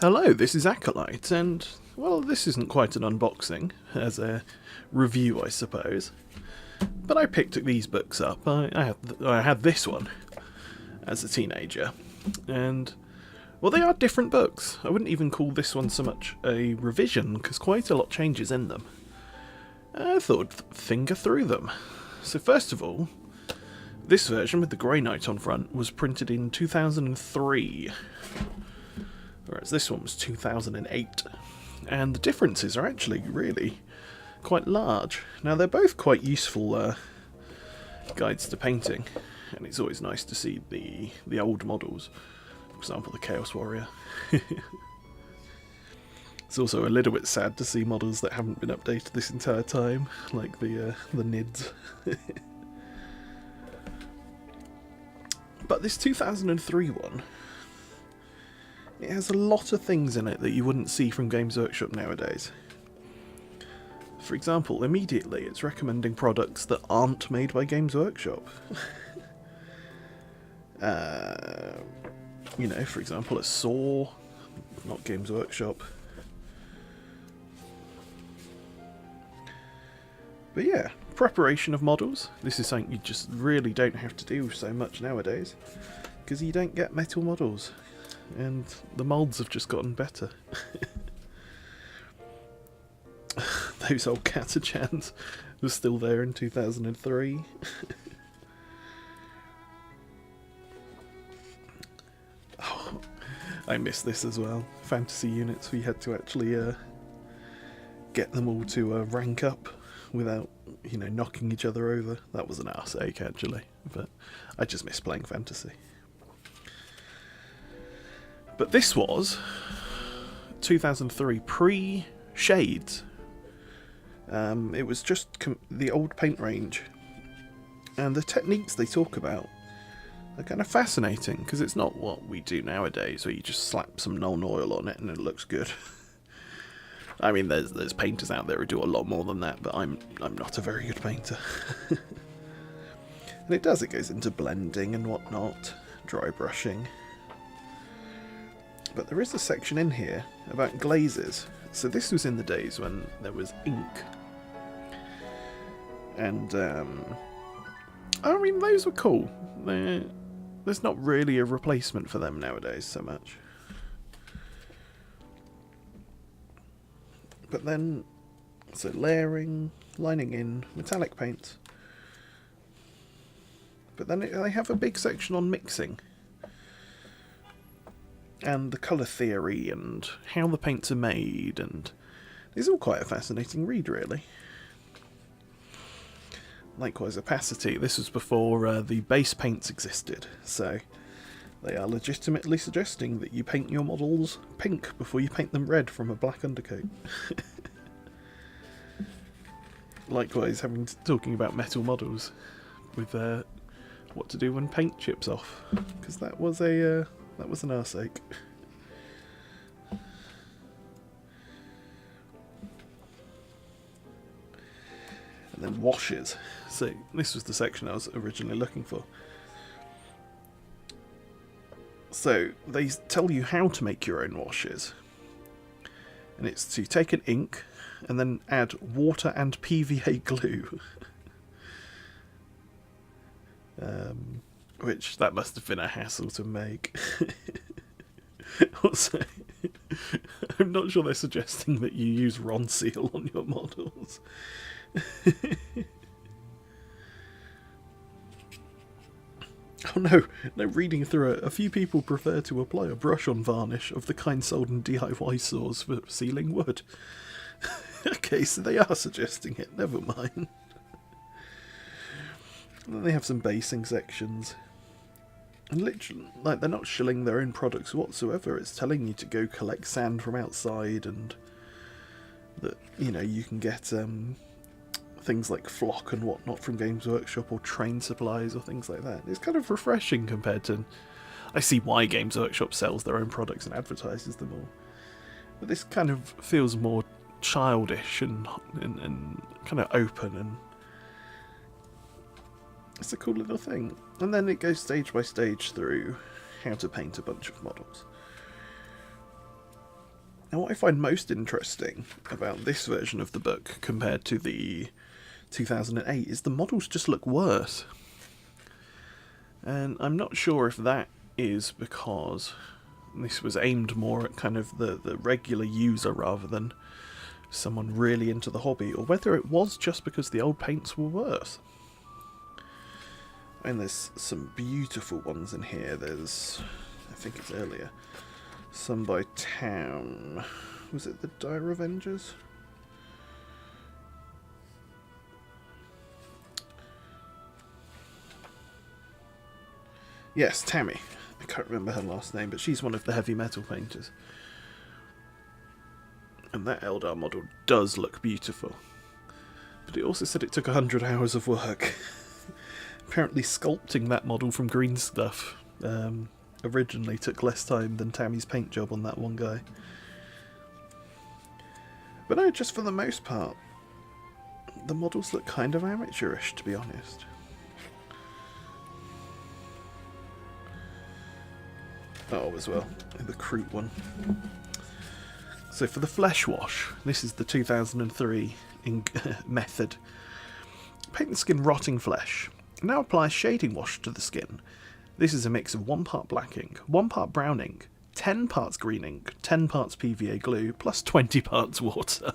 Hello, this is Acolyte, and, well, this isn't quite an unboxing, as a review, I suppose. But I picked these books up. I had this one as a teenager, and, well, they are different books. I wouldn't even call this one so much a revision, because quite a lot changes in them. I thought I'd finger through them. So first of all, this version with the Grey Knight on front was printed in 2003. Whereas this one was 2008. And the differences are actually really quite large. Now, they're both quite useful guides to painting, and it's always nice to see the old models. For example, the Chaos Warrior. It's also a little bit sad to see models that haven't been updated this entire time, like the NIDs. But this 2003 one, it has a lot of things in it that you wouldn't see from Games Workshop nowadays. For example, immediately it's recommending products that aren't made by Games Workshop. You know, for example, a saw, not Games Workshop. But yeah, preparation of models. This is something you just really don't have to do so much nowadays, because you don't get metal models. And the moulds have just gotten better. Those old Catachans were still there in 2003. Oh, I miss this as well. Fantasy units, we had to actually get them all to rank up without, you know, knocking each other over. That was an arse ache, actually, but I just miss playing fantasy. But this was 2003 pre-Shades. It was just the old paint range, and the techniques they talk about are kind of fascinating, because it's not what we do nowadays, where you just slap some Nuln Oil on it and it looks good. I mean, there's painters out there who do a lot more than that, but I'm not a very good painter. And it goes into blending and whatnot, dry brushing. But there is a section in here about glazes. So this was in the days when there was ink. And, I mean, those were cool. There's not really a replacement for them nowadays so much. But then, so layering, lining in, metallic paint. But then they have a big section on mixing. And the colour theory, and how the paints are made, and it's all quite a fascinating read, really. Likewise, opacity. This was before the base paints existed, so they are legitimately suggesting that you paint your models pink before you paint them red from a black undercoat. Likewise, talking about metal models with what to do when paint chips off, because that was an arse ache. And then washes. So this was the section I was originally looking for. So they tell you how to make your own washes. And it's to take an ink and then add water and PVA glue. Which, that must have been a hassle to make. Also, I'm not sure they're suggesting that you use Ronseal on your models. Oh no, reading through it, a few people prefer to apply a brush-on varnish of the kind sold in DIY stores for sealing wood. Okay, so they are suggesting it, never mind. And then they have some basing sections. And literally, like, they're not shilling their own products whatsoever. It's telling you to go collect sand from outside, and that, you know, you can get things like flock and whatnot from Games Workshop, or train supplies or things like that. It's kind of refreshing compared to... I see why Games Workshop sells their own products and advertises them all. But this kind of feels more childish and kind of open, and it's a cool little thing. And then it goes stage by stage through how to paint a bunch of models. Now, what I find most interesting about this version of the book compared to the 2008 is the models just look worse. And I'm not sure if that is because this was aimed more at kind of the regular user rather than someone really into the hobby, or whether it was just because the old paints were worse. And there's some beautiful ones in here. There's, I think it's earlier, some by Town. Was it the Dire Avengers? Yes, Tammy. I can't remember her last name, but she's one of the heavy metal painters. And that Eldar model does look beautiful. But it also said it took 100 hours of work. Apparently sculpting that model from green stuff originally took less time than Tammy's paint job on that one guy. But no, just for the most part, the models look kind of amateurish, to be honest. Oh, as well, the Kroot one. So for the flesh wash, this is the 2003 method. Paint the skin rotting flesh. Now apply shading wash to the skin. This is a mix of 1 part black ink, 1 part brown ink, 10 parts green ink, 10 parts PVA glue, plus 20 parts water.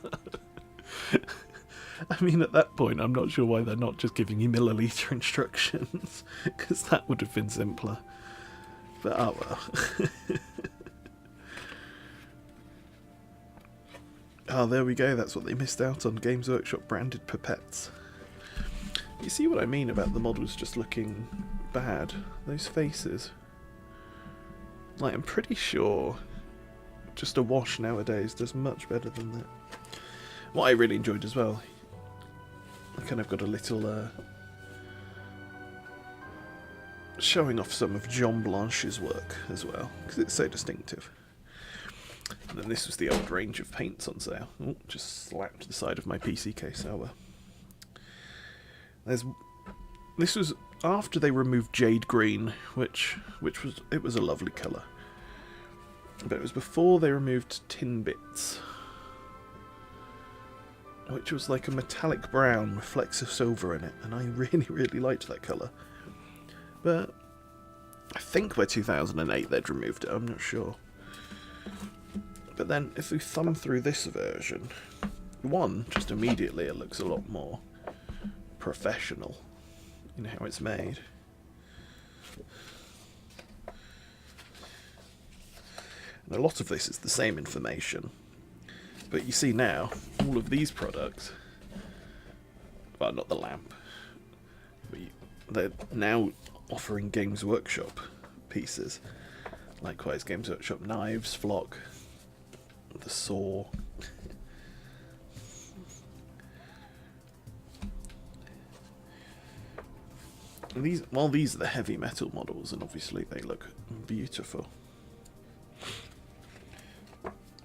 I mean, at that point, I'm not sure why they're not just giving you milliliter instructions, because that would have been simpler. But oh well. Oh, there we go, that's what they missed out on, Games Workshop branded pipettes. You see what I mean about the models just looking bad? Those faces. Like, I'm pretty sure just a wash nowadays does much better than that. What I really enjoyed as well, I kind of got a little showing off some of John Blanche's work as well, because it's so distinctive. And then this was the old range of paints on sale. Oh, just slapped the side of my PC case. Oh well. This was after they removed Jade Green, which was a lovely colour. But it was before they removed Tin Bits, which was like a metallic brown with flecks of silver in it, and I really liked that colour. But I think by 2008 they'd removed it, I'm not sure. But then if we thumb through this version, one, just immediately it looks a lot more professional in how it's made. And a lot of this is the same information. But you see now, all of these products, well, not the lamp, but they're now offering Games Workshop pieces. Likewise, Games Workshop knives, flock, the saw. And these are the heavy metal models, and obviously they look beautiful.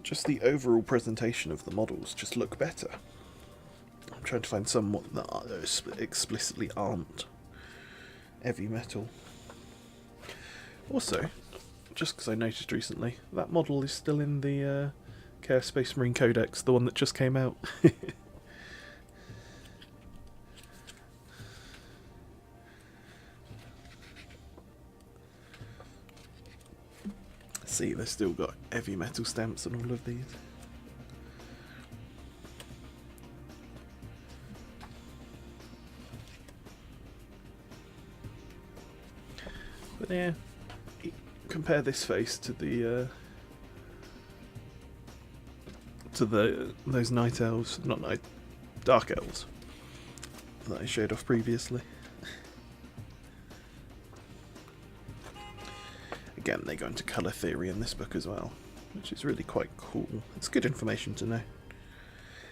Just the overall presentation of the models just look better. I'm trying to find some that explicitly aren't heavy metal. Also, just because I noticed recently, that model is still in the Chaos Space Marine Codex, the one that just came out. See, they've still got heavy metal stamps on all of these. But yeah, compare this face to those night elves, not night, dark elves that I showed off previously. Again, they go into colour theory in this book as well, which is really quite cool. It's good information to know.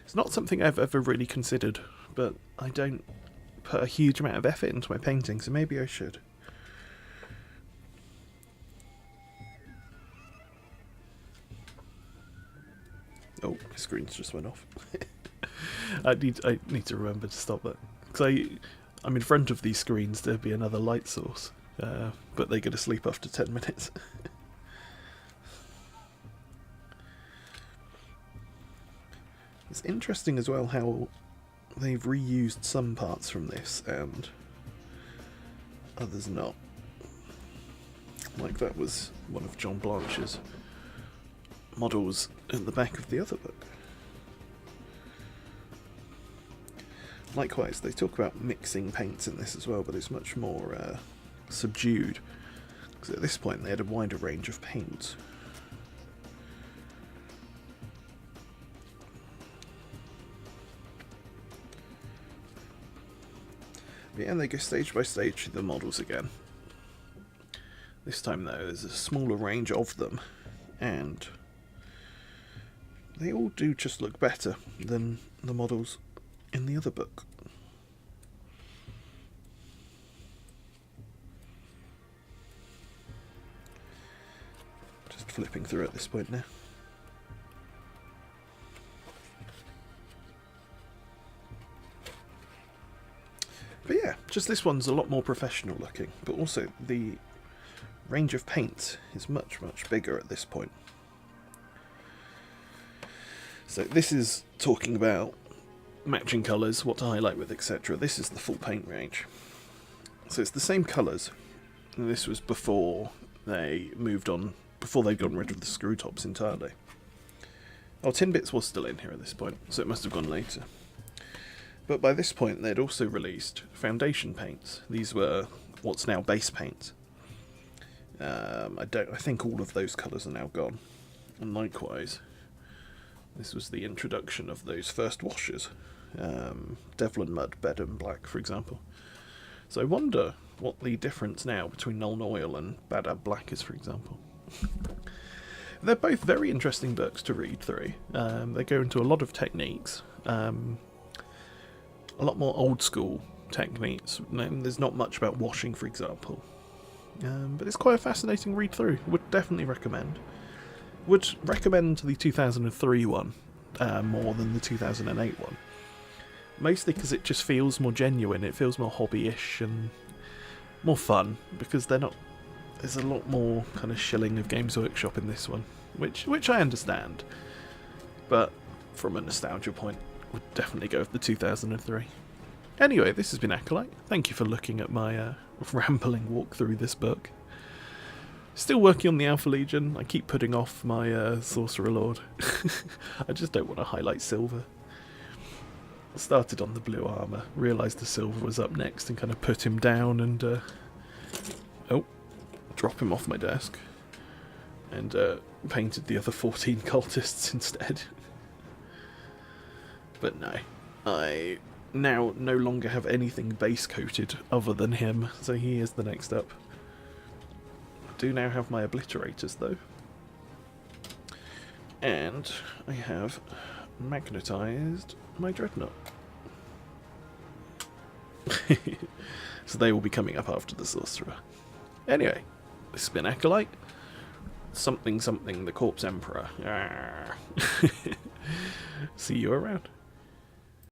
It's not something I've ever really considered, but I don't put a huge amount of effort into my painting, so maybe I should. Oh, my screen's just went off. I need to remember to stop that, because I'm in front of these screens. There'd be another light source. But they go to sleep after 10 minutes. It's interesting as well how they've reused some parts from this and others not. Like that was one of John Blanche's models in the back of the other book. Likewise, they talk about mixing paints in this as well, but it's much more subdued, because at this point they had a wider range of paints. But yeah, and they go stage by stage through the models again. This time though, there's a smaller range of them, and they all do just look better than the models in the other book. Just flipping through at this point now. But yeah, just this one's a lot more professional looking, but also the range of paint is much, much bigger at this point. So this is talking about matching colours, what to highlight with, etc. This is the full paint range. So it's the same colours, and this was before they moved on, before they'd gotten rid of the screw tops entirely. Oh, Tin Bits was still in here at this point, so it must have gone later. But by this point they'd also released foundation paints. These were what's now base paint. I think all of those colours are now gone. And likewise, this was the introduction of those first washes. Devlin Mud, Bedham Black, for example. So I wonder what the difference now between Nuln Oil and Badab Black is, for example. They're both very interesting books to read through. They go into a lot of techniques. A lot more old school techniques. There's not much about washing, for example. But it's quite a fascinating read through. Would definitely recommend. Would recommend the 2003 one more than the 2008 one. Mostly because it just feels more genuine. It feels more hobby-ish and more fun, because they're not. There's a lot more kind of shilling of Games Workshop in this one, which I understand. But from a nostalgia point, would definitely go with the 2003. Anyway, this has been Acolyte. Thank you for looking at my rambling walk through this book. Still working on the Alpha Legion. I keep putting off my Sorcerer Lord. I just don't want to highlight silver. I started on the blue armour, realised the silver was up next and kind of put him down and drop him off my desk. And painted the other 14 cultists instead. But no, I now no longer have anything base coated other than him, so he is the next up. I do now have my obliterators though, and I have magnetised my dreadnought. So they will be coming up after the sorcerer. Anyway, this has been Acolyte. Something something the Corpse Emperor. See you around.